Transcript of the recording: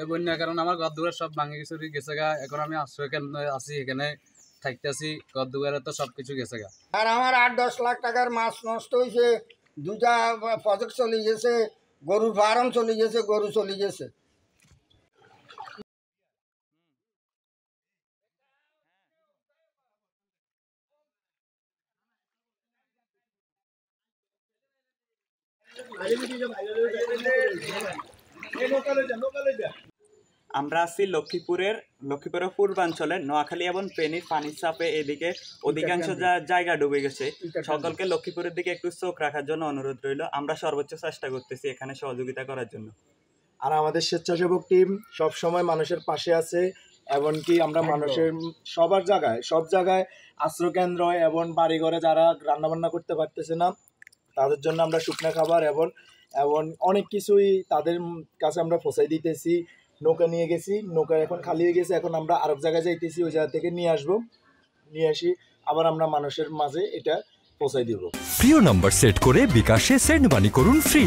এই বন্যার কারণে আমার ঘর দুয়ার সব ভাঙে গেছে গেছে গা। এখন আমি আশ্রয় কেন্দ্রে আছি, এখানে থাকতেছি। ঘর দুয়ারে তো সবকিছু গেছে গা। আর আমার 8-10 লাখ টাকার মাছ নষ্ট হয়েছে, 2টা প্রজেক্ট চলে গেছে, গরুর ফার্ম চলে গেছে, গরু চলে গেছে। আমরা আছি লক্ষ্মীপুরের পূর্বাঞ্চলে নোয়াখালী এবং ফেনীর পানির চাপে এদিকে অধিকাংশ জায়গা ডুবে গেছে। সকলকে লক্ষ্মীপুরের দিকে একটু চোখ রাখার জন্য অনুরোধ রইল। আমরা সর্বোচ্চ চেষ্টা করতেছি এখানে সহযোগিতা করার জন্য। আর আমাদের স্বেচ্ছাসেবক টিম সব সময় মানুষের পাশে আছে, এমনকি আমরা মানুষের সব জায়গায় আশ্রয়কেন্দ্র এবং বাড়িঘরে যারা রান্নাবান্না করতে পারতেছে না তাদের জন্য আমরা শুকনো খাবার এবং অনেক কিছুই তাদের কাছে আমরা পৌঁছাই দিতেছি। নৌকা নিয়ে গেছি, নৌকা এখন খালি হয়ে গেছে, এখন আমরা আরেক জায়গায় যাইতেছি, ওই জায়গা থেকে নিয়ে আসি আবার আমরা মানুষের মাঝে এটা পৌঁছাই দিব। প্রিয় নাম্বার সেট করে বিকাশে সেন্ড মানি করুন ফ্রি।